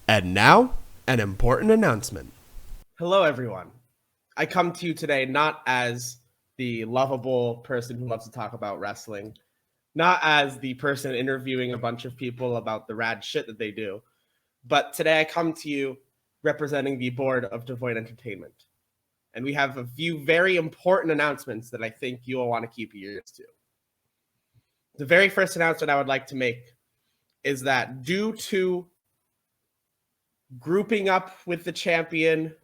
And now, an important announcement. Hello, everyone. I come to you today not as the lovable person who loves to talk about wrestling, not as the person interviewing a bunch of people about the rad shit that they do, but today I come to you representing the board of Devoid Entertainment. And we have a few very important announcements that I think you will want to keep your ears to. The very first announcement I would like to make is that due to grouping up with the champion,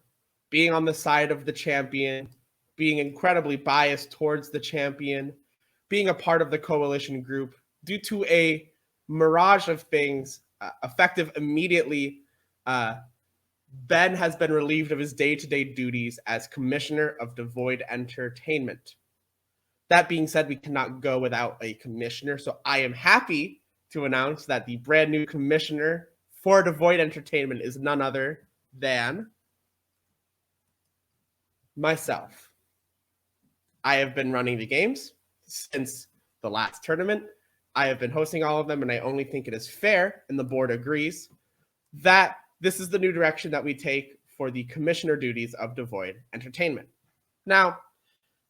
being on the side of the champion, being incredibly biased towards the champion, being a part of the coalition group, due to a mirage of things effective immediately, Ben has been relieved of his day-to-day duties as commissioner of Devoid Entertainment. That being said, we cannot go without a commissioner, so I am happy to announce that the brand new commissioner for Devoid Entertainment is none other than myself. I have been running the games since the last tournament. I have been hosting all of them, and I only think it is fair, and the board agrees, that this is the new direction that we take for the commissioner duties of Devoid Entertainment. Now,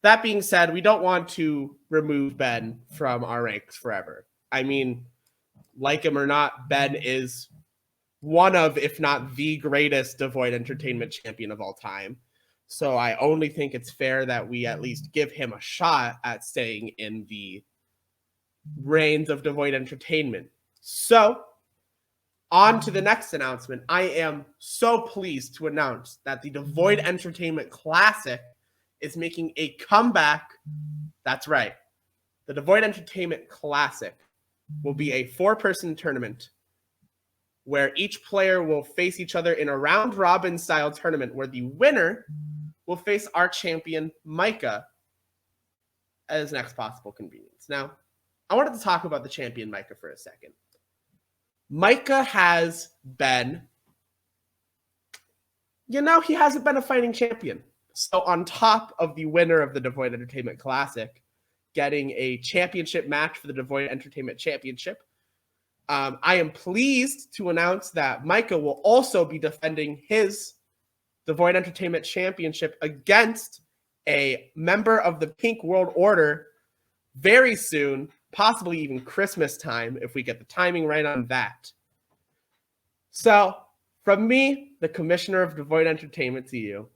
that being said, we don't want to remove Ben from our ranks forever. I mean, like him or not, Ben is one of, if not the greatest Devoid Entertainment champion of all time. So I only think it's fair that we at least give him a shot at staying in the reins of Devoid Entertainment. So, on to the next announcement. I am so pleased to announce that the Devoid Entertainment Classic is making a comeback. That's right. The Devoid Entertainment Classic will be a 4-person tournament where each player will face each other in a round-robin style tournament where the winner will face our champion, Micah, at his next possible convenience. Now, I wanted to talk about the champion, Micah, for a second. Micah has been, he hasn't been a fighting champion. So on top of the winner of the Devoid Entertainment Classic getting a championship match for the Devoid Entertainment Championship, I am pleased to announce that Micah will also be defending his Devoid Entertainment Championship against a member of the Pink World Order very soon, possibly even Christmas time, if we get the timing right on that. So, from me, the commissioner of Devoid Entertainment, to you,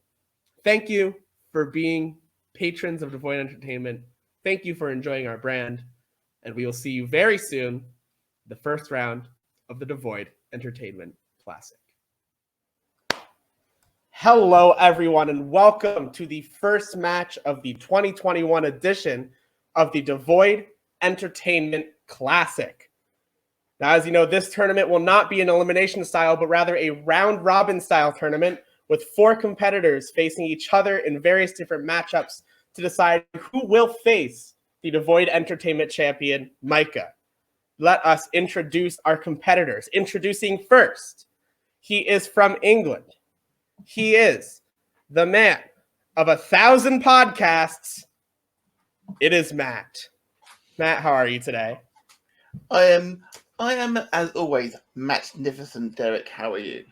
thank you for being patrons of Devoid Entertainment. Thank you for enjoying our brand. And we will see you very soon, the first round of the Devoid Entertainment Classic. Hello, everyone, and welcome to the first match of the 2021 edition of the Devoid Entertainment Classic. Now, as you know, this tournament will not be an elimination style, but rather a round-robin style tournament with 4 competitors facing each other in various different matchups to decide who will face the Devoid Entertainment champion, Micah. Let us introduce our competitors. Introducing first, he is from England. He is the man of 1,000 podcasts. It is Matt. Matt, how are you today? I am, as always, magnificent. Derrick, how are you?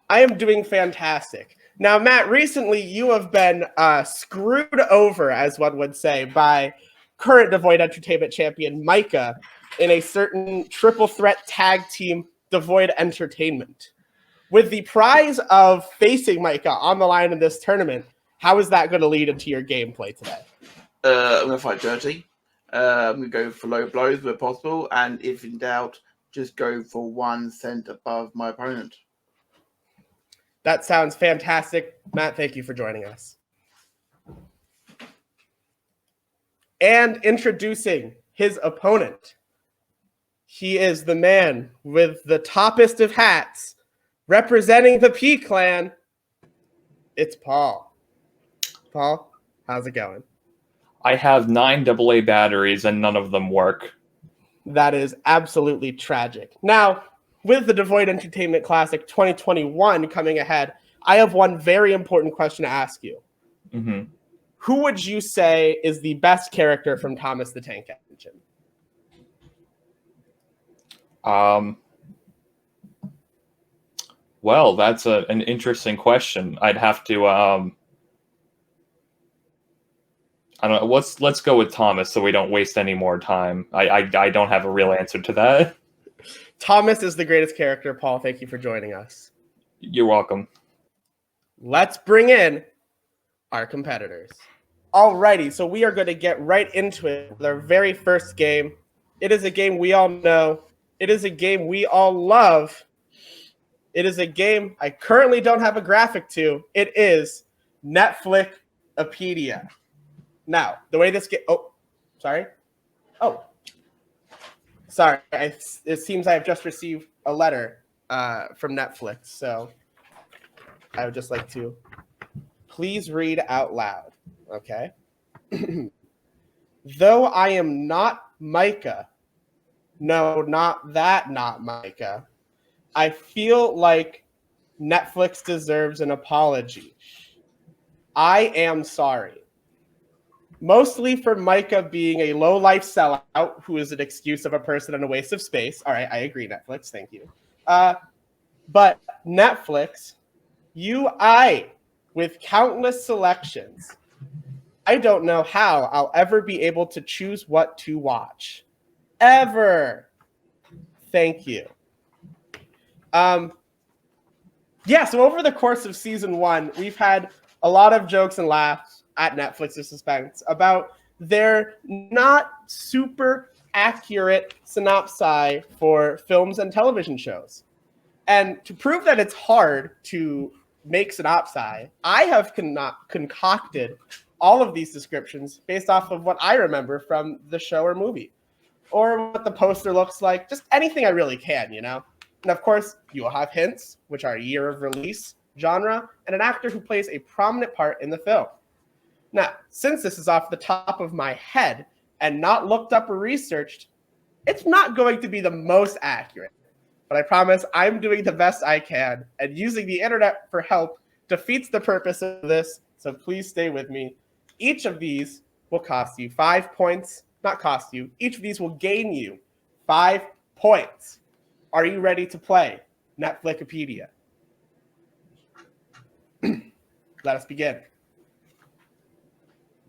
I am doing fantastic. Now, Matt, recently you have been screwed over, as one would say, by current Devoid Entertainment champion Micah in a certain triple threat tag team Devoid Entertainment. With the prize of facing Micah on the line in this tournament, how is that going to lead into your gameplay today? I'm going to fight dirty. I'm going to go for low blows where possible, and if in doubt, just go for 1 cent above my opponent. That sounds fantastic. Matt, thank you for joining us. And introducing his opponent. He is the man with the toppest of hats, representing the P Clan. It's Paul. Paul, how's it going? I have 9 AA batteries and none of them work. That is absolutely tragic. Now, with the Devoid Entertainment Classic 2021 coming ahead, I have one very important question to ask you. Mm-hmm. Who would you say is the best character from Thomas the Tank Engine? Well, that's an interesting question. I'd have to I don't know. Let's go with Thomas so we don't waste any more time. I don't have a real answer to that. Thomas is the greatest character. Paul, thank you for joining us. You're welcome. Let's bring in our competitors. Alrighty, so we are going to get right into it with our very first game. It is a game we all know. It is a game we all love. It is a game I currently don't have a graphic to. It is Netflixpedia. Now, the way this game... Oh, sorry. Oh. Sorry. It seems I have just received a letter from Netflix, so I would just like to please read out loud, okay? Though I am not Micah, no, not Micah, I feel like Netflix deserves an apology. I am sorry. Mostly for Micah being a low-life sellout who is an excuse of a person and a waste of space. All right, I agree, Netflix. Thank you. But Netflix, UI with countless selections. I don't know how I'll ever be able to choose what to watch. Ever. Thank you. Yeah, so over the course of season 1, we've had a lot of jokes and laughs at Netflix's suspense about their not super accurate synopsis for films and television shows. And to prove that it's hard to make synopsis, I have concocted all of these descriptions based off of what I remember from the show or movie, or what the poster looks like, just anything I really can, you know? And of course, you will have hints, which are year of release, genre, and an actor who plays a prominent part in the film. Now, since this is off the top of my head and not looked up or researched, it's not going to be the most accurate. But I promise I'm doing the best I can, and using the internet for help defeats the purpose of this, so please stay with me. Each of these will cost you 5 points. Not cost you. Each of these will gain you 5 points. Are you ready to play Netflixpedia? Let us begin.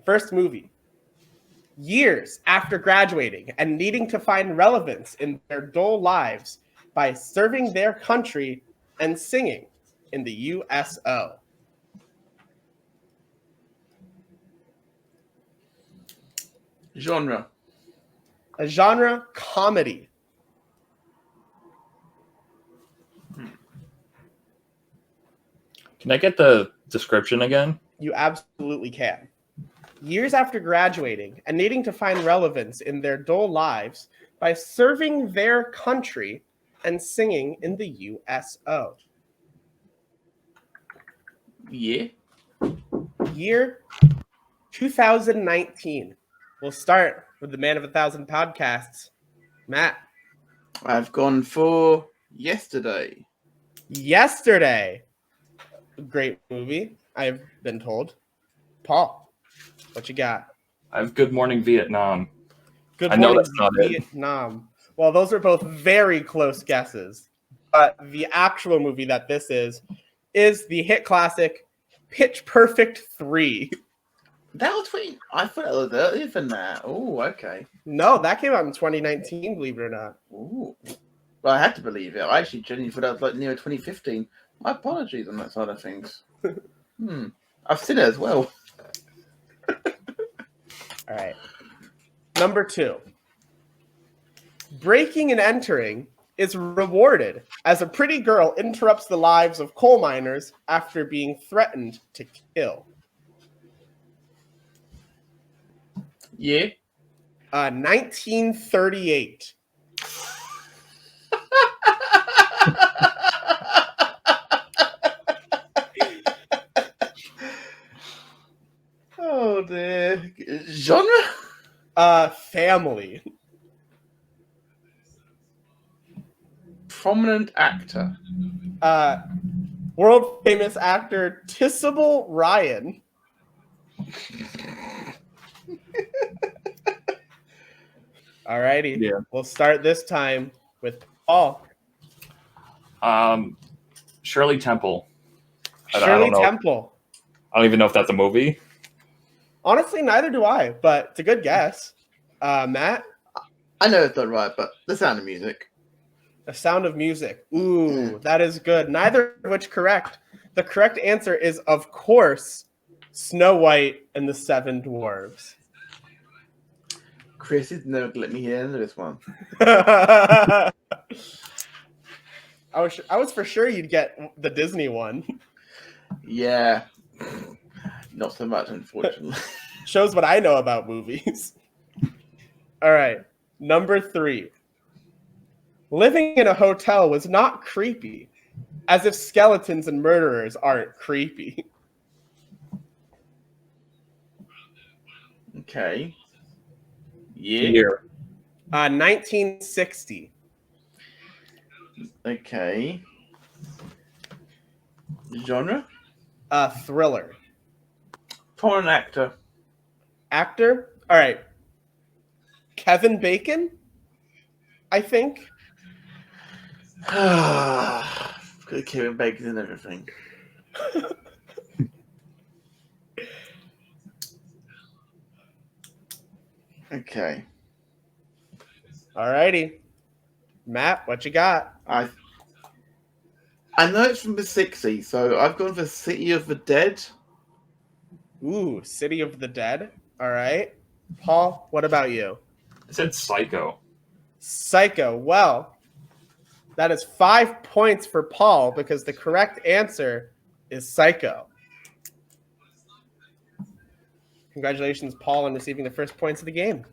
First movie. Years after graduating and needing to find relevance in their dull lives by serving their country and singing in the USO. Genre. A genre comedy. Can I get the description again? You absolutely can. Years after graduating and needing to find relevance in their dull lives by serving their country and singing in the USO. Yeah. Year 2019. We'll start with the man of 1,000 podcasts, Matt. I've gone for Yesterday. Yesterday. Great movie, I've been told. Paul, what you got? I have Good Morning Vietnam. Good I know Morning that's not it. Vietnam. Well, those are both very close guesses. But the actual movie that this is the hit classic Pitch Perfect 3. That was pretty. I thought it was earlier than that. Oh, okay. No, that came out in 2019, believe it or not. Ooh. Well, I had to believe it. I actually genuinely thought that was like near 2015. My apologies on that side of things. I've seen it as well. All right. Number 2. Breaking and entering is rewarded as a pretty girl interrupts the lives of coal miners after being threatened to kill. Yeah. 1938. Oh, dear. Genre? Family. Prominent actor. World famous actor Tissable Ryan. Alrighty. Yeah. We'll start this time with Paul. Shirley Temple. I Shirley don't know. Temple. I don't even know if that's a movie. Honestly, neither do I, but it's a good guess. Matt? I know it's not right, but The Sound of Music. The Sound of Music. Ooh, that is good. Neither of which correct. The correct answer is, of course, Snow White and the Seven Dwarves. Chris is never let me hear this one. I was for sure you'd get the Disney one. Yeah. Not so much, unfortunately. Shows what I know about movies. All right. Number 3. Living in a hotel was not creepy, as if skeletons and murderers aren't creepy. Okay. Year. 1960. Okay. Genre? Thriller. Foreign actor. Actor? All right. Kevin Bacon, I think. Good Kevin Bacon and everything. Okay. Alrighty. Matt, what you got? I know it's from the 60s, so I've gone for City of the Dead. Ooh, City of the Dead. All right. Paul, what about you? I said Psycho. Psycho. Well, that is 5 points for Paul because the correct answer is Psycho. Congratulations, Paul, on receiving the first points of the game.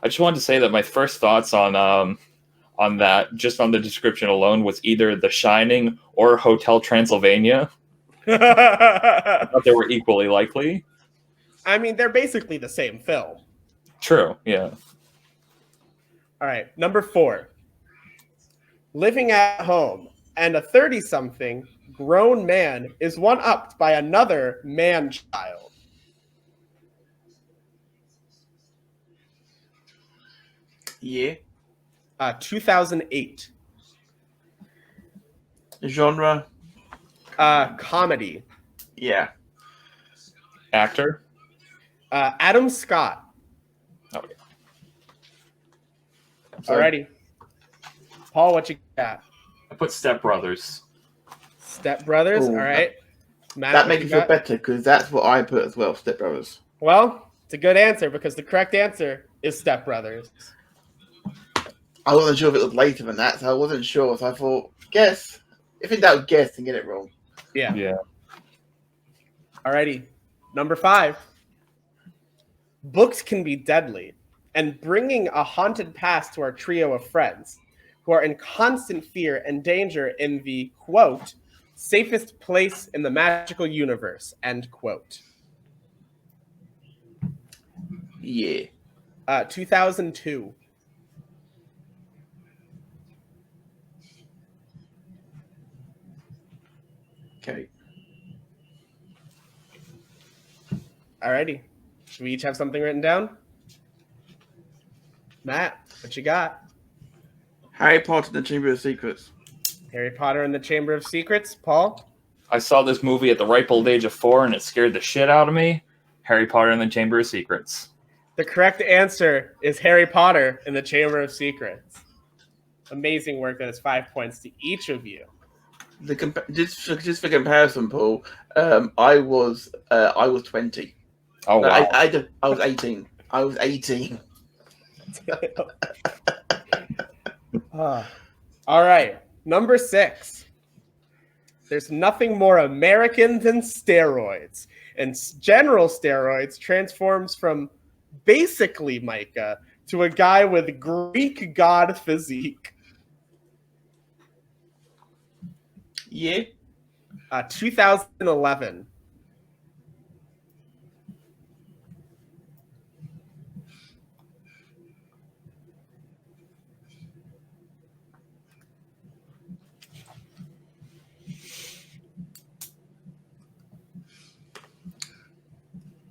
I just wanted to say that my first thoughts on that, just on the description alone, was either The Shining or Hotel Transylvania. I thought they were equally likely. I mean, they're basically the same film. True, yeah. All right, number 4. Living at home, and a 30-something grown man is one-upped by another man-child. Yeah. 2008. Genre? Comedy. Yeah. Actor? Adam Scott. Oh, yeah. Alrighty. Paul, what you got? I put Step Brothers. Step Brothers. Ooh, All right. Matt, That what makes you me feel got? better because that's what I put as well, Step Brothers. Well, it's a good answer because the correct answer is Step Brothers. I wasn't sure if it was later than that, so I wasn't sure. So I thought, guess. If in doubt, guess and get it wrong. Yeah. Yeah. Alrighty. Number 5. Books can be deadly, and bringing a haunted past to our trio of friends who are in constant fear and danger in the, quote, safest place in the magical universe, end quote. Yeah. 2002. Okay. Alrighty. Should we each have something written down? Matt, what you got? Harry Potter and the Chamber of Secrets. Harry Potter and the Chamber of Secrets. Paul? I saw this movie at the ripe old age of 4 and it scared the shit out of me. Harry Potter and the Chamber of Secrets. The correct answer is Harry Potter and the Chamber of Secrets. Amazing work. That is 5 points to each of you. Just for comparison, Paul, I was 20. Oh, wow. I was 18. I was 18. All right. Number 6. There's nothing more American than steroids. And General Steroids transforms from basically Micah to a guy with Greek god physique. Yeah. 2011.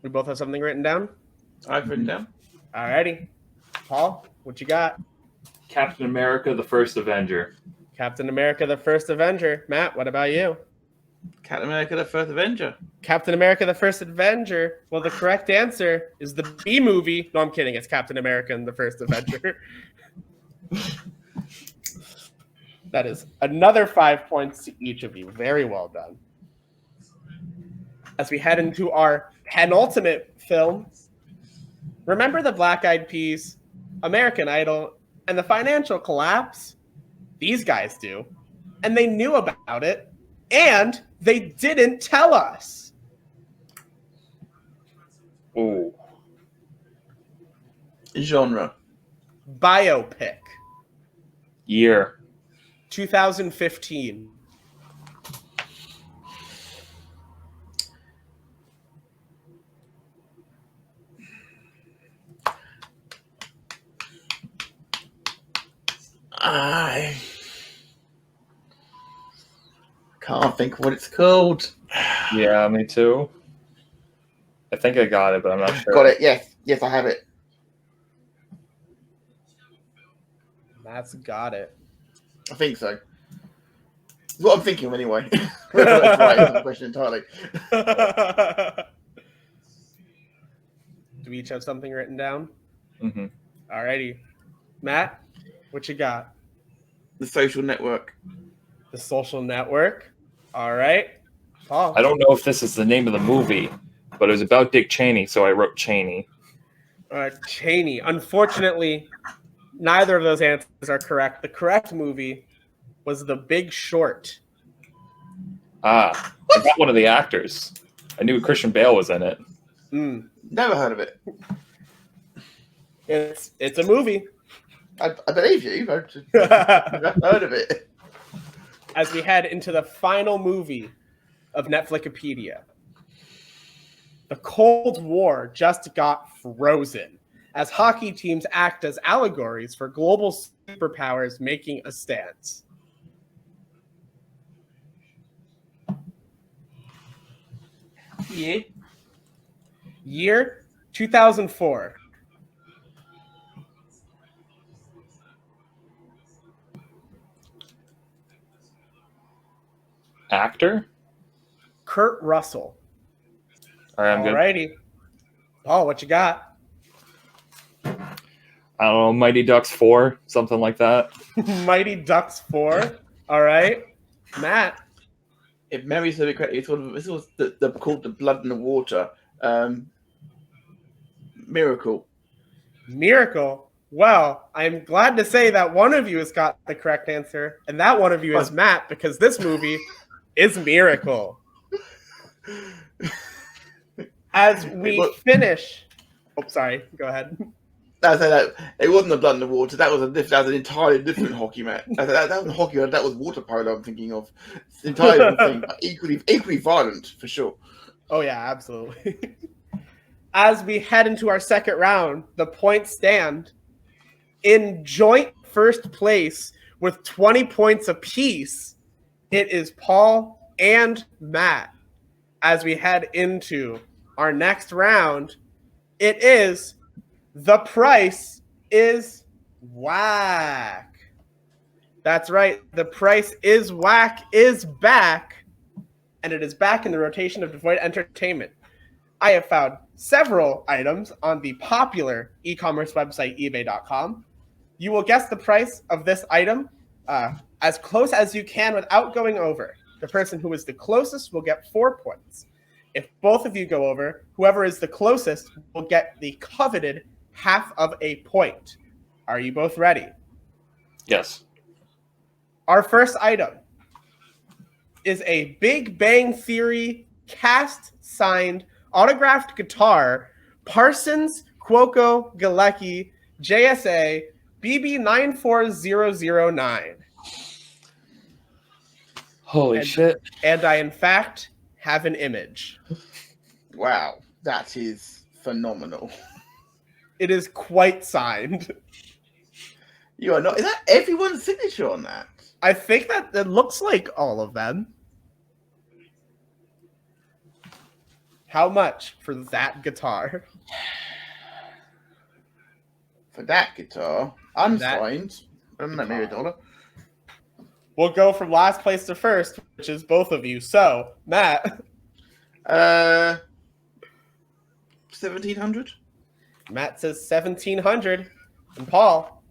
We both have something written down? I've written down. Alrighty. Paul, what you got? Captain America, the First Avenger. Captain America, the First Avenger. Matt, what about you? Captain America: The First Avenger. Captain America, the First Avenger. Well, the correct answer is the B movie. No, I'm kidding. It's Captain America and the First Avenger. That is another 5 points to each of you. Very well done. As we head into our penultimate film, remember the Black Eyed Peas, American Idol, and the financial collapse? These guys do. And they knew about it, and they didn't tell us. Ooh. Genre. Biopic. Year. 2015. I can't think what it's called. Yeah, me too. I think I got it, but I'm not sure. Got it. Yes, I have it. Matt's got it. I think so. It's what I'm thinking of anyway. That's right. That's the question entirely. Do we each have something written down? Mm-hmm. Alrighty. Matt, what you got? The Social Network. The Social Network. All right. Paul. I don't know if this is the name of the movie, but it was about Dick Cheney, so I wrote Cheney. Cheney. Unfortunately, neither of those answers are correct. The correct movie was The Big Short. Ah, I got one of the actors. I knew Christian Bale was in it. Never heard of it. It's a movie. I believe you. I've never heard of it. As we head into the final movie of Netflixpedia, the Cold War just got frozen as hockey teams act as allegories for global superpowers making a stance. Yeah. Year 2004. Actor? Kurt Russell. All right, I'm good. Alrighty. Paul, what you got? I don't know, Mighty Ducks 4, something like that. Mighty Ducks 4. All right. Matt. If memory serves me correctly, this was called The Blood and the Water. Miracle. Miracle. Well, I'm glad to say that one of you has got the correct answer, and that one of you is Matt, because this movie is Miracle. As we finish... Oh, sorry. Go ahead. That it wasn't The Blood and the Water. That was an entirely different hockey match. That was hockey. That was water polo. I'm thinking of. It's an entirely different thing, but equally violent for sure. Oh yeah, absolutely. As we head into our second round, the points stand in joint first place with 20 points apiece. It is Paul and Matt. As we head into our next round, it is The Price is Whack. That's right. The Price is Whack is back, and it is back in the rotation of Devoid Entertainment. I have found several items on the popular e-commerce website ebay.com. You will guess the price of this item as close as you can without going over. The person who is the closest will get 4 points. If both of you go over, whoever is the closest will get the coveted half of a point. Are you both ready? Yes. Our first item is a Big Bang Theory cast-signed autographed guitar, Parsons Cuoco Galecki JSA BB94009. Holy shit. And I, in fact, have an image. Wow, that is phenomenal. It is quite signed. You are not. Is that everyone's signature on that? I think that it looks like all of them. How much for that guitar? For that guitar, unsigned, maybe $1. We'll go from last place to first, which is both of you. So, Matt. 1,700. Matt says 1,700. And Paul.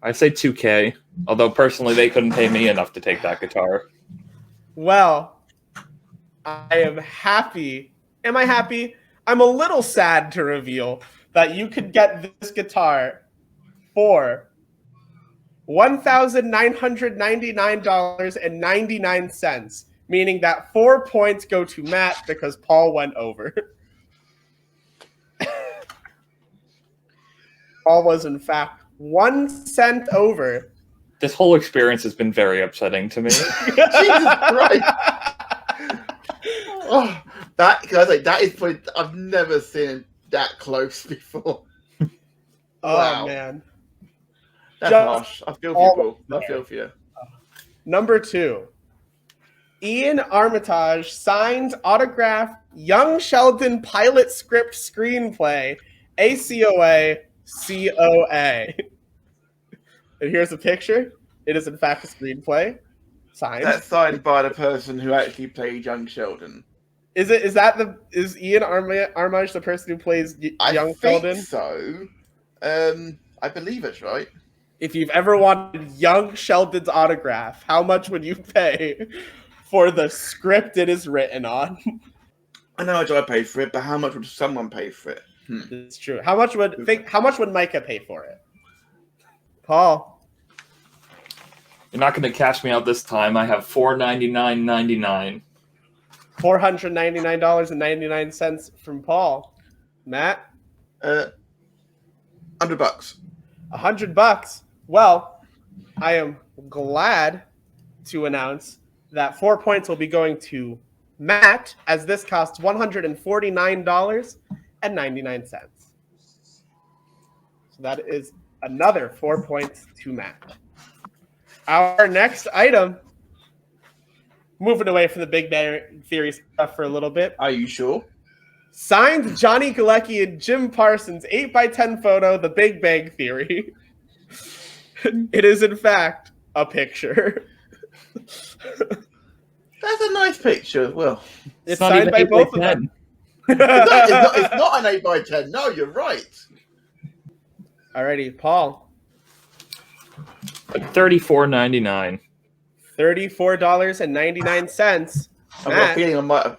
I say 2K, although personally they couldn't pay me enough to take that guitar. Well, I am happy. Am I happy? I'm a little sad to reveal that you could get this guitar for $1,999.99, meaning that 4 points go to Matt because Paul went over. Paul was, in fact, 1 cent over. This whole experience has been very upsetting to me. Jesus Christ! Oh, that is probably, I've never seen that close before. Oh, man. That's harsh. I feel for you, Paul. I feel for you. Number 2. Ian Armitage signed autographed Young Sheldon pilot script screenplay, ACOA, COA. And here's a picture. It is, in fact, a screenplay. Signed. That's signed by the person who actually played Young Sheldon. Is Ian Armitage the person who plays Young Sheldon? I think so. I believe it's right. If you've ever wanted Young Sheldon's autograph, how much would you pay for the script it is written on? I know I paid for it, but how much would someone pay for it? It's true. How much would Micah pay for it? Paul. You're not going to cash me out this time. I have $499.99. $499.99 from Paul. Matt? $100. $100. Well, I am glad to announce that 4 points will be going to Matt, as this costs $149.99. So that is another 4 points to Matt. Our next item, moving away from the Big Bang Theory stuff for a little bit. Are you sure? Signed Johnny Galecki and Jim Parsons 8x10 photo, The Big Bang Theory. It is, in fact, a picture. That's a nice picture as well. It's signed by both of them. It's not an 8x10. No, you're right. Alrighty, Paul. $34.99. $34.99. I've got a feeling I might have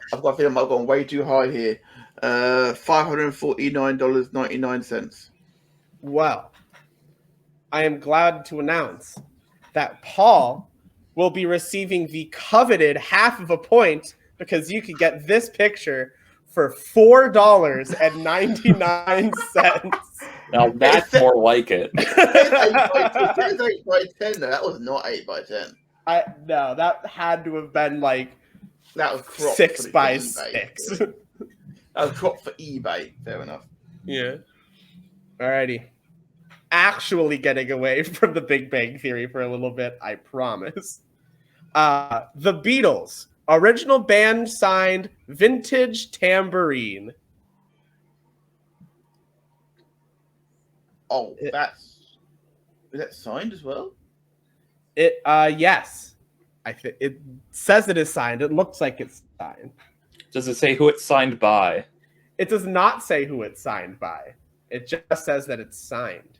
gone way too high here. $549.99. Well, I am glad to announce that Paul will be receiving the coveted half of a point because you could get this picture for $4.99. Now that's more like it. It says 8x10. That was not 8x10. No, that had to have been like that was cropped 6x6. That was cropped for eBay. Fair enough. Yeah. Alrighty. Actually getting away from the Big Bang Theory for a little bit, I promise. The Beatles. Original band signed vintage tambourine. Oh, is that signed as well? Yes. It says it is signed. It looks like it's signed. Does it say who it's signed by? It does not say who it's signed by. It just says that it's signed.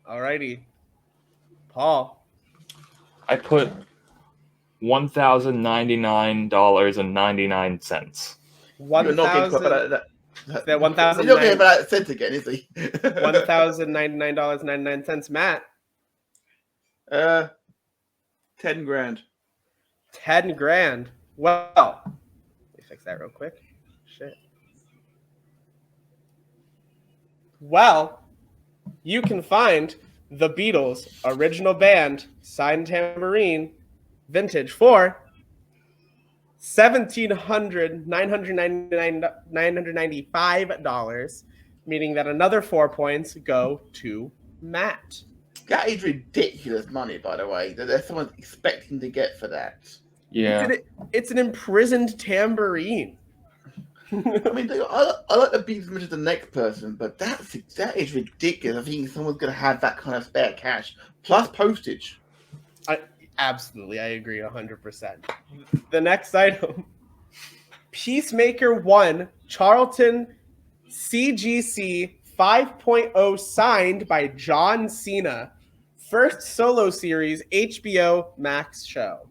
Alrighty. Paul. I put $1,099.99. You're not getting that. That 1,000. You're not getting that cent again, is he? $1,099.99. Matt. 10 grand. 10 grand. Well, let me fix that real quick. Shit. Well, you can find the Beatles original band signed tambourine vintage for $1,995, meaning that another 4 points go to Matt. That is ridiculous money, by the way. That there's someone expecting to get for that. Yeah. It's an imprisoned tambourine. I mean, I like the Beatles as much as the next person, but that is ridiculous. I think someone's going to have that kind of spare cash plus postage. Absolutely, I agree 100%. The next item, Peacemaker 1 Charlton CGC 5.0 signed by John Cena. First solo series HBO Max show.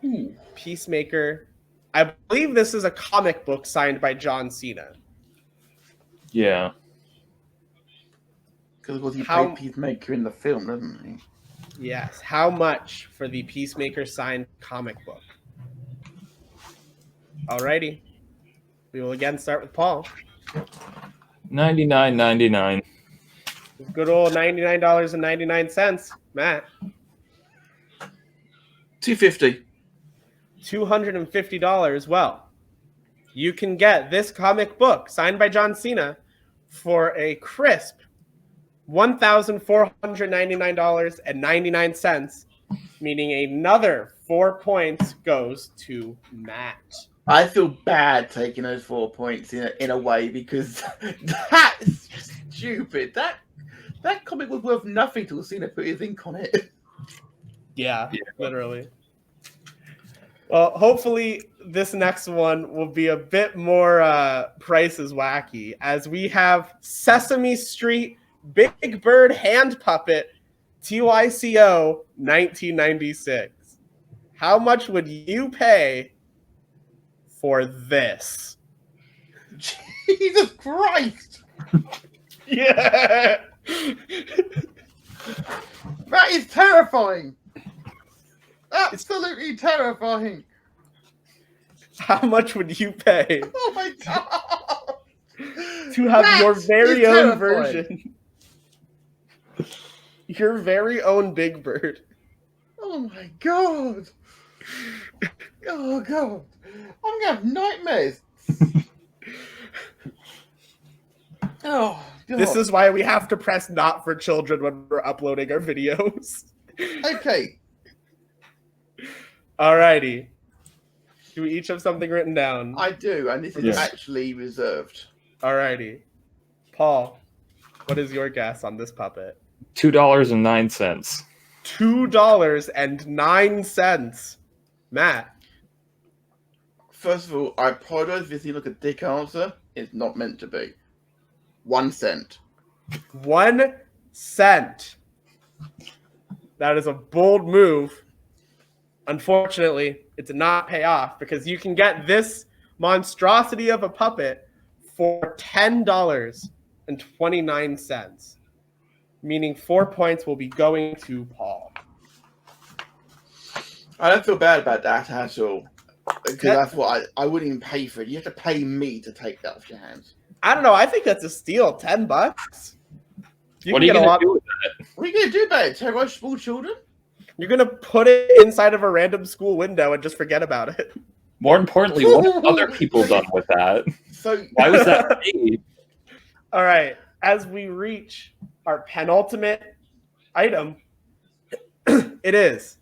Ooh. Peacemaker. I believe this is a comic book signed by John Cena. Yeah. Because of course he played Peacemaker in the film, doesn't he? Yes. How much for the Peacemaker signed comic book? Alrighty. We will again start with Paul. $99.99. Good old $99.99. Matt. $250. $250. Well, you can get this comic book signed by John Cena for a crisp $1,499.99, meaning another 4 points goes to Matt. I feel bad taking those 4 points in a way because that's stupid. That comic was worth nothing till Cena put his ink on it. Yeah, literally. Well, hopefully this next one will be a bit more price is wacky, as we have Sesame Street Big Bird Hand Puppet TYCO 1996. How much would you pay for this? Jesus Christ! Yeah! That is terrifying! Absolutely terrifying! How much would you pay Oh my god! to have your very own terrifying. version? Your very own Big Bird. Oh my god! Oh god! I'm gonna have nightmares! Oh god. This is why we have to press not for children when we're uploading our videos. Okay. Alrighty. Do we each have something written down? I do, and this is Yes. actually reserved. Alrighty. Paul, what is your guess on this puppet? $2.09. $2.09. Matt. First of all, I apologize if you seem like a dick answer. It's not meant to be. 1 cent. 1 cent. That is a bold move. Unfortunately, it did not pay off because you can get this monstrosity of a puppet for $10.29, meaning 4 points will be going to Paul. I don't feel bad about that at all. Because that's what I wouldn't even pay for it. You have to pay me to take that off your hands. I don't know. I think that's a steal. $10. What are you going to do with that? What are you going to do about it? Terrorize small children? You're going to put it inside of a random school window and just forget about it. More importantly, what have other people done with that? So Why was that made? All right. As we reach our penultimate item, it is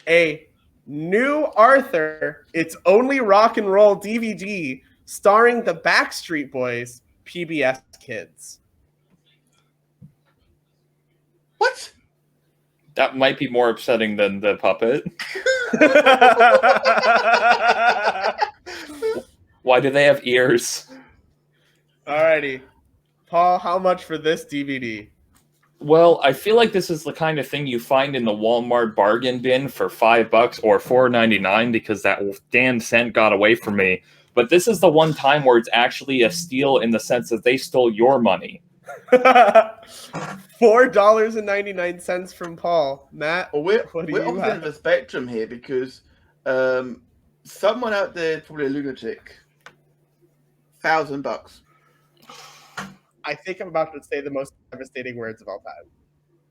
a new Arthur, It's Only Rock and Roll DVD starring the Backstreet Boys, PBS Kids. What? That might be more upsetting than the puppet. Why do they have ears? Alrighty. Paul, how much for this DVD? Well, I feel like this is the kind of thing you find in the Walmart bargain bin for $5 or $4.99 because that damn cent got away from me. But this is the one time where it's actually a steal in the sense that they stole your money. $4.99 from Paul. Matt, Well, what do we're you opposite have? of the spectrum here because someone out there is probably a lunatic. $1,000. I think I'm about to say the most devastating words of all time.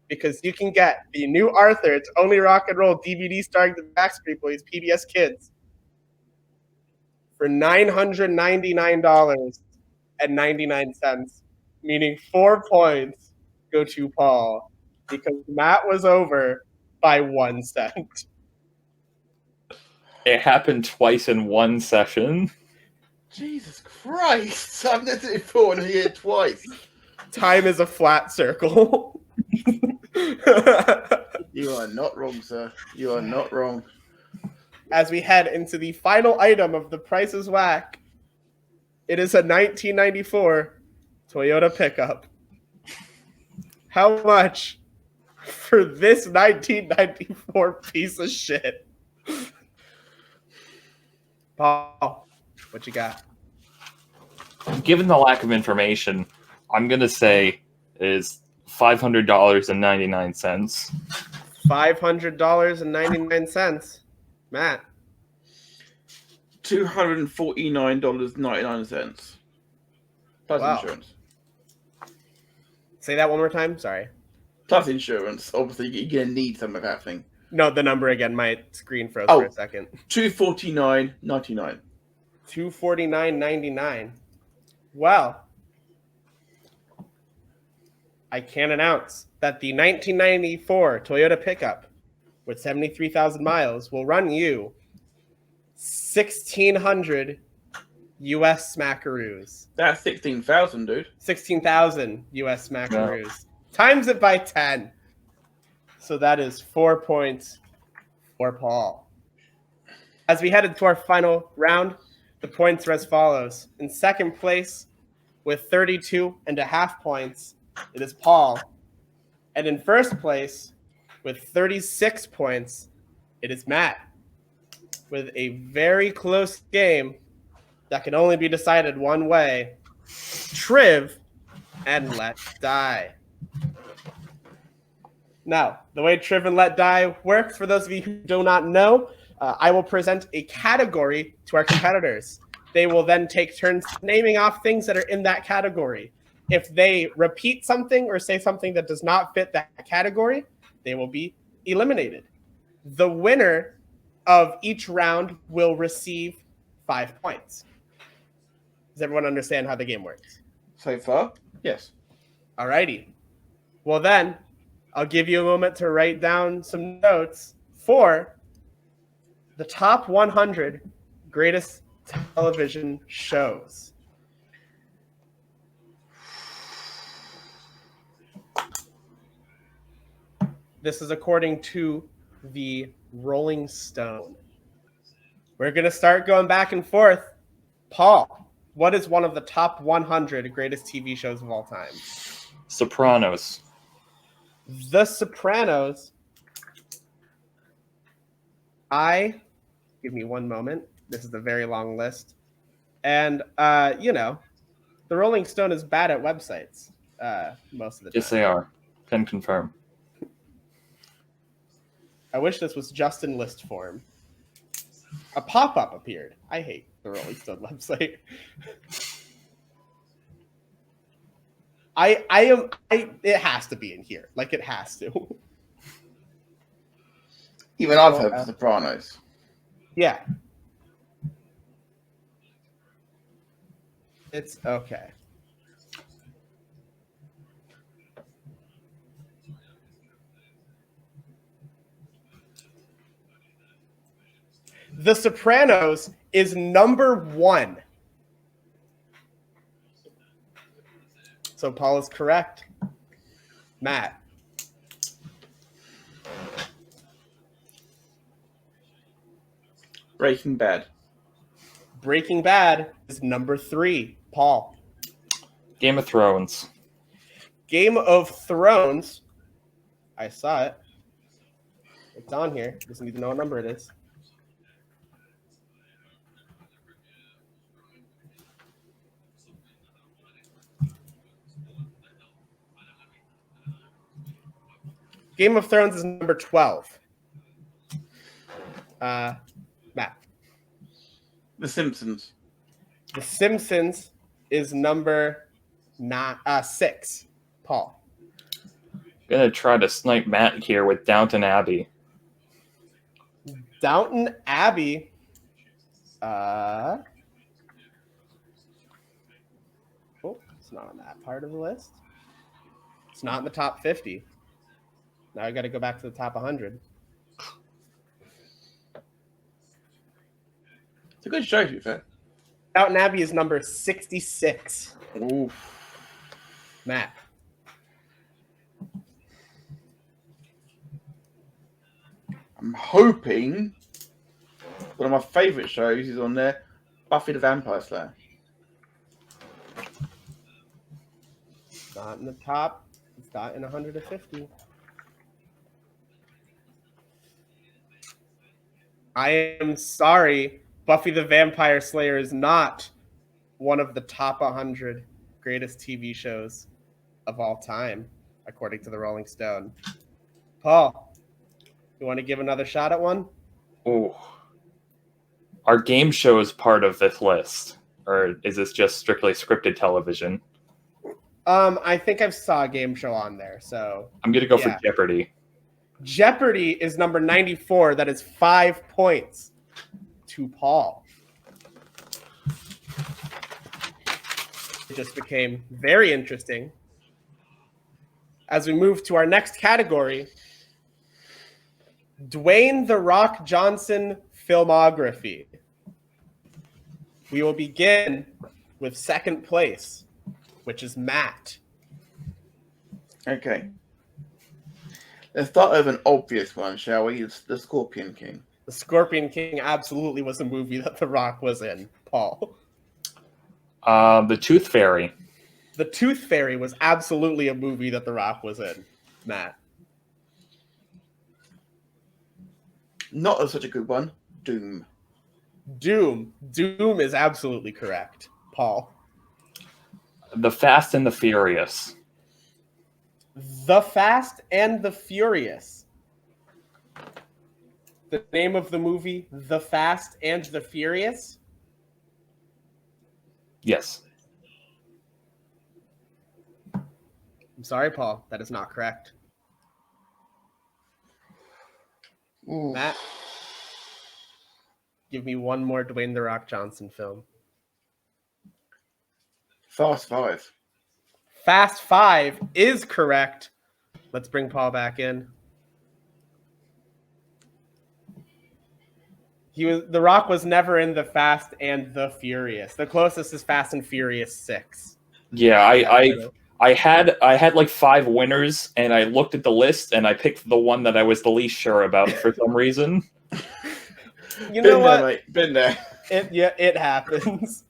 Because you can get the new Arthur, It's Only Rock and Roll DVD starring the Backstreet Boys, PBS Kids, for $999.99, meaning 4 points go to Paul because Matt was over by 1 cent. It happened twice in one session. Jesus Christ! I've lived it before and here twice. Time is a flat circle. You are not wrong, sir. You are not wrong. As we head into the final item of the Price is Whack, it is a 1994 Toyota pickup. How much for this 1994 piece of shit? Paul, what you got? Given the lack of information, I'm going to say is $500.99. $500.99. Matt. $249.99. Plus Wow. insurance. Say that one more time. Sorry. Plus insurance. Obviously, you're going to need some of that thing. No, the number again. My screen froze for a second. $249.99. $249.99. Well, I can announce that the 1994 Toyota pickup with 73,000 miles will run you 1,600 US smackaroos. That's 16,000, dude. 16,000 US smackaroos. No. Times it by 10. So that is 4 points for Paul. As we head into our final round, the points are as follows. In second place, with 32.5 points, it is Paul. And in first place, with 36 points, it is Matt. With a very close game that can only be decided one way, Triv and Let Die. Now, the way Triv and Let Die works, for those of you who do not know, I will present a category to our competitors. They will then take turns naming off things that are in that category. If they repeat something or say something that does not fit that category, they will be eliminated. The winner of each round will receive 5 points. Does everyone understand how the game works? So far, yes. Alrighty. Well then, I'll give you a moment to write down some notes for the top 100 greatest television shows. This is according to the Rolling Stone. We're going to start going back and forth. Paul, what is one of the top 100 greatest TV shows of all time? Sopranos. The Sopranos. Give me one moment. This is a very long list. And, the Rolling Stone is bad at websites most of the time. Yes, they are. Can confirm. I wish this was just in list form. A pop-up appeared. I hate the Rolling Stone website. It has to be in here. Like, it has to. Even I've heard The Sopranos. Yeah. It's okay. The Sopranos is number 1. So Paul is correct. Matt. Breaking Bad. Breaking Bad is number 3. Paul. Game of Thrones. Game of Thrones. I saw it. It's on here. Just need to know what number it is. Game of Thrones is number 12. Matt. The Simpsons. The Simpsons is number 6. Paul. Gonna try to snipe Matt here with Downton Abbey. Downton Abbey. Oh, it's not on that part of the list. It's not in the top 50. Now I got to go back to the top 100. It's a good show, to be fair. Downton Abbey is number 66. Oof. Matt. I'm hoping one of my favourite shows is on there, Buffy the Vampire Slayer. Not in the top. It's not in 150. I am sorry. Buffy the Vampire Slayer is not one of the top 100 greatest TV shows of all time, according to the Rolling Stone. Paul, you want to give another shot at one? Ooh. Are game shows part of this list? Or is this just strictly scripted television? I think I saw a game show on there, so I'm going to go Yeah. for Jeopardy. Jeopardy is number 94. That is 5 points to Paul. It just became very interesting. As we move to our next category, Dwayne "The Rock" Johnson filmography. We will begin with second place, which is Matt. Okay. Let's start with an obvious one, shall we? It's The Scorpion King. The Scorpion King absolutely was a movie that The Rock was in. Paul. The Tooth Fairy. The Tooth Fairy was absolutely a movie that The Rock was in. Matt. Not such a good one. Doom. Doom. Doom is absolutely correct. Paul. The Fast and the Furious. The Fast and the Furious. The name of the movie, The Fast and the Furious? Yes. I'm sorry, Paul. That is not correct. Ooh. Matt, give me one more Dwayne "The Rock" Johnson film. Fast Five. Fast 5 is correct. Let's bring Paul back in. The Rock was never in The Fast and the Furious. The closest is Fast and Furious 6. Yeah, I had like 5 winners, and I looked at the list, and I picked the one that I was the least sure about for some reason. You know what? Mate. Been there. It happens.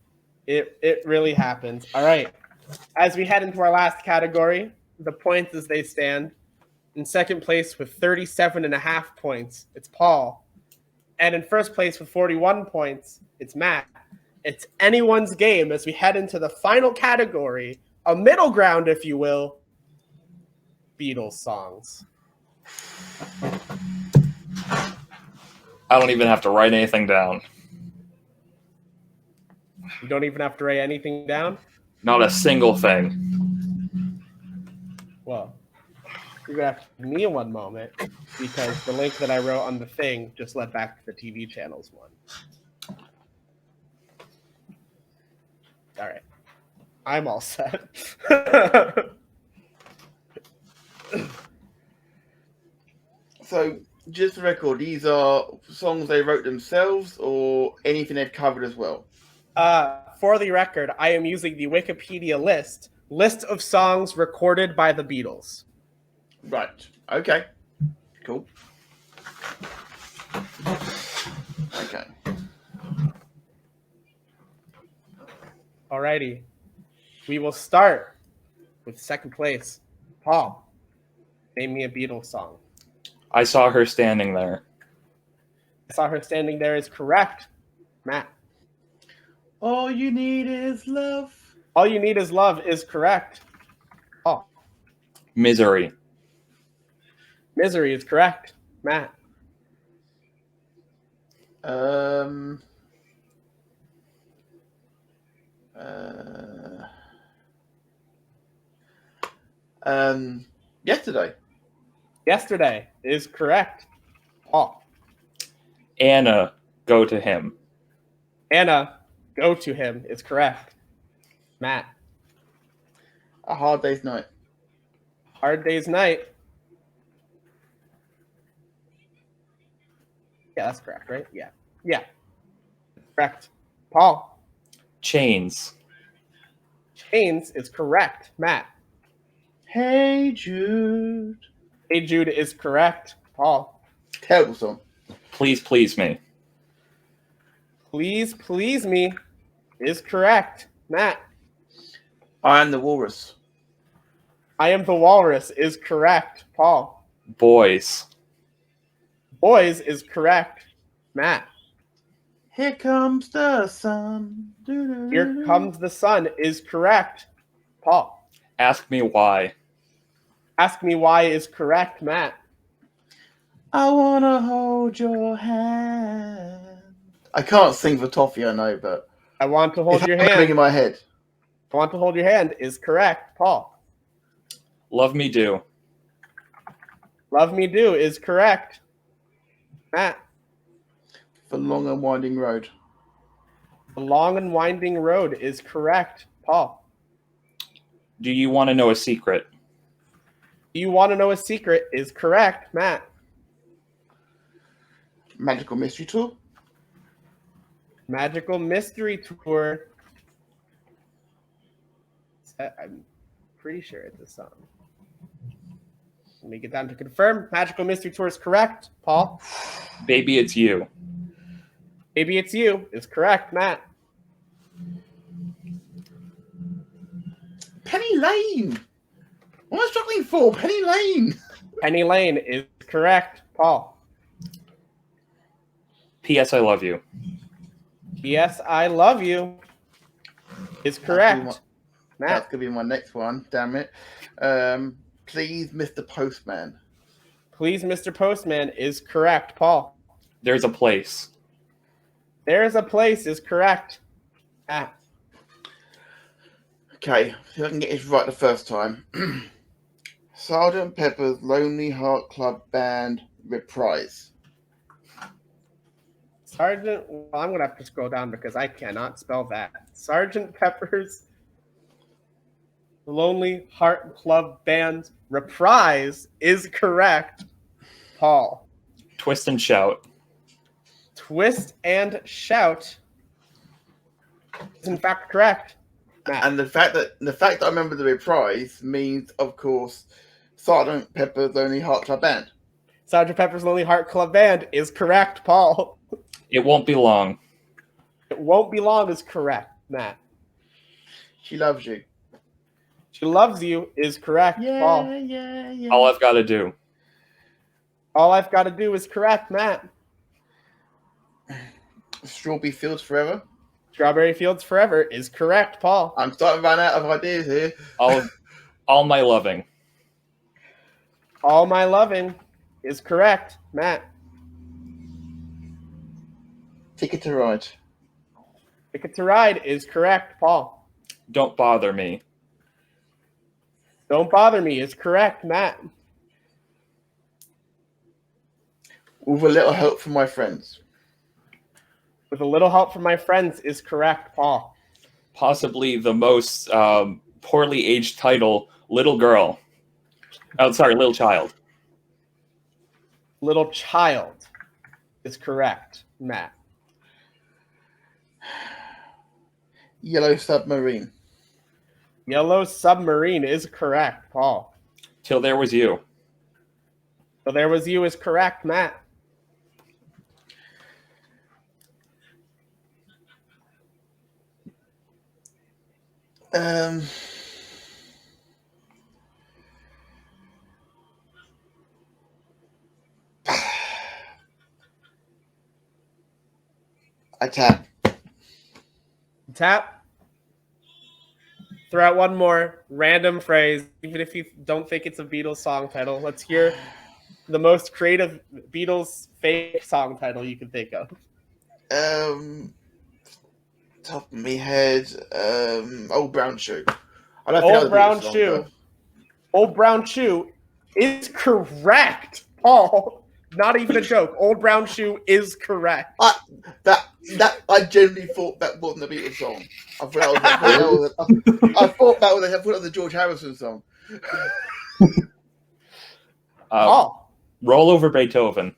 It really happens. All right. As we head into our last category, the points as they stand. In second place with 37.5 points, it's Paul. And in first place with 41 points, it's Matt. It's anyone's game as we head into the final category, a middle ground, if you will, Beatles songs. I don't even have to write anything down. You don't even have to write anything down? Not a single thing. Well, you're going to have to give me one moment because the link that I wrote on the thing just led back to the TV channels one. All right. I'm all set. So, just for the record, these are songs they wrote themselves or anything they've covered as well? For the record, I am using the Wikipedia list of songs recorded by the Beatles. Right. Okay. Cool. Okay. Alrighty. We will start with second place. Paul, name me a Beatles song. I saw her standing there. I saw her standing there is correct. Matt. All you need is love. All you need is love is correct. Oh. Misery. Misery is correct. Matt. Yesterday. Yesterday is correct. Paul. Anna, go to him. Anna, go to him is correct. Matt. A Hard Day's Night. Hard Day's Night. Yeah, that's correct, right? Yeah. Correct. Paul. Chains. Chains is correct. Matt. Hey Jude. Hey Jude is correct. Paul. Terrible song. Please Please Me. Please Please Me is correct. Matt. I Am the Walrus. I Am the Walrus is correct. Paul. Boys. Boys is correct. Matt. Here Comes the Sun. Here Comes the Sun is correct. Paul. Ask Me Why. Ask Me Why is correct. Matt. I wanna hold your hand. I can't sing for Toffee, I know, but I Want to Hold it's Your happening in Hand. my head. I Want to Hold Your Hand is correct. Paul. Love Me Do. Love Me Do is correct. Matt. The Long and Winding Road. The Long and Winding Road is correct. Paul. Do You Want to Know a Secret? Do You Want to Know a Secret is correct. Matt. Magical Mystery Tour. Magical Mystery Tour. I'm pretty sure it's a song. Let me get down to confirm. Magical Mystery Tour is correct. Paul. Baby It's You. Maybe It's You is correct. Matt. Penny Lane. What am I struggling for? Penny Lane. Penny Lane is correct. Paul. P.S. I Love You. Yes, I Love You is correct. That's Matt. going to be my next one. Damn it. Please, Mr. Postman. Please, Mr. Postman is correct. Paul. There's a Place. There's a Place is correct. Matt. Okay, see if I can get this right the first time. Sergeant Pepper's Lonely Heart Club Band Reprise. Sergeant, well, I'm going to have to scroll down because I cannot spell that. Sergeant Pepper's Lonely Heart Club Band Reprise is correct. Paul. Twist and Shout. Twist and Shout is in fact correct. Matt. And the fact that I remember the reprise means, of course, Sergeant Pepper's Lonely Heart Club Band. Sergeant Pepper's Lonely Heart Club Band is correct. Paul. It Won't Be Long. It Won't Be Long is correct. Matt. She Loves You. She Loves You is correct. Paul. yeah. All I've Got to Do. All I've Got to Do is correct. Matt. Strawberry Fields Forever. Strawberry Fields Forever is correct. Paul. I'm starting to run out of ideas here. All My Loving. All My Loving is correct. Matt. Ticket to Ride. Ticket to Ride is correct. Paul. Don't Bother Me. Don't Bother Me is correct. Matt. With a Little Help from My Friends. With a Little Help from My Friends is correct. Paul. Possibly the most poorly aged title, Little Girl. Oh, sorry, Little Child. Little Child is correct. Matt. Yellow Submarine. Yellow Submarine is correct. Paul. Till There Was You. So There Was You is correct. Matt. I tap. Tap. Throw out one more random phrase, even if you don't think it's a Beatles song title. Let's hear the most creative Beatles fake song title you can think of. Top of my head. Old Brown Shoe. I don't Old Brown Shoe. Old Brown Shoe is correct, Paul. Not even a joke. Old Brown Shoe is correct. I genuinely thought that wasn't a Beatles song. I thought that was a George Harrison song. Paul. Roll Over Beethoven.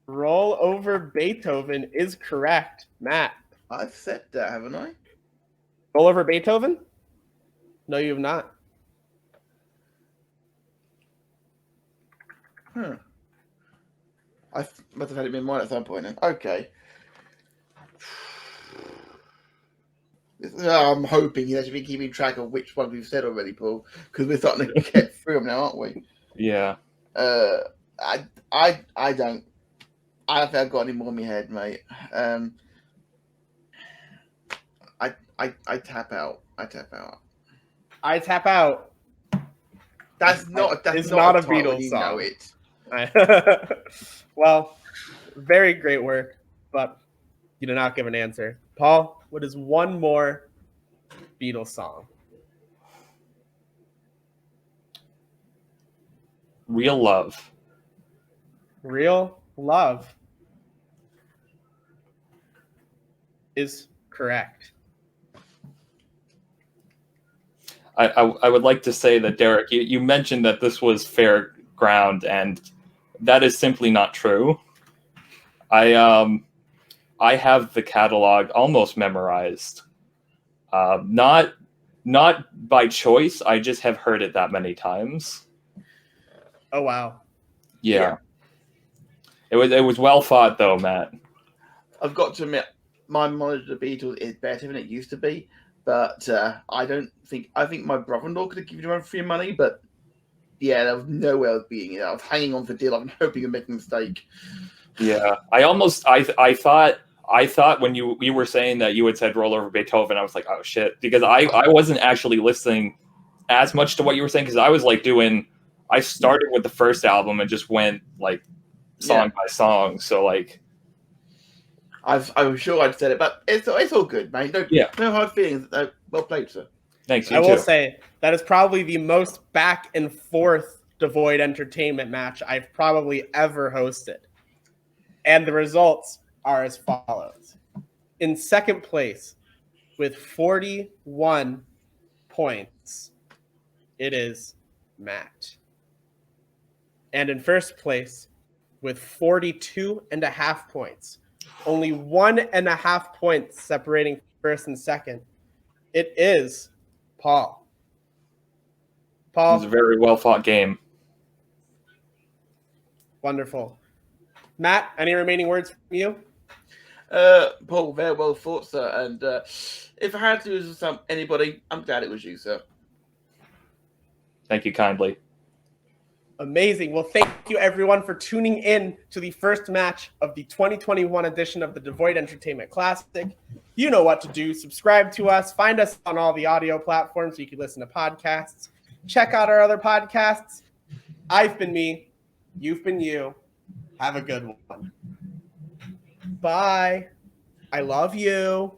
Roll Over Beethoven is correct. Matt. I've said that, haven't I? Roll over Beethoven? No, you have not. I must have had it in mind at some point. Then. Okay. I'm hoping you should be keeping track of which ones we've said already, Paul, because we're starting to get through them now, aren't we? Yeah. I don't. I don't think I've got any more in my head, mate. I tap out. I tap out. I tap out. That's not It's not not a title, Beatles you song. know it. Well, very great work, but you did not give an answer. Paul, what is one more Beatles song? Real Love. Real Love is correct. I would like to say that, Derrick, you mentioned that this was fair ground, and that is simply not true. I have the catalog almost memorized. Not by choice. I just have heard it that many times. Oh wow. Yeah. It was well fought though, Matt. I've got to admit, my knowledge of the Beatles is better than it used to be. But I think my brother-in-law could have given him free money, but yeah, there was no way I was beating it. I was hanging on for dear life and hoping I'd make a mistake. Yeah, I thought when you were saying that you had said roll over Beethoven, I was like, oh shit, because I wasn't actually listening as much to what you were saying, because I was like I started with the first album and just went like song by song, so like I'm sure I'd said it, but it's all good, mate. No hard feelings. Well played, sir. Thanks. I will say that is probably the most back and forth Devoid Entertainment match I've probably ever hosted. And the results are as follows. In second place, with 41 points, it is Matt. And in first place, with 42.5 points, only 1.5 points separating first and second, it is Paul. It was a very well fought game. Wonderful. Matt, any remaining words from you? Paul, very well thought, sir. And if I had to use anybody, I'm glad it was you, sir. Thank you kindly. Amazing. Well, thank you everyone for tuning in to the first match of the 2021 edition of the Devoid Entertainment Classic. You know what to do. Subscribe to us. Find us on all the audio platforms so you can listen to podcasts. Check out our other podcasts. I've been me. You've been you. Have a good one. Bye. I love you.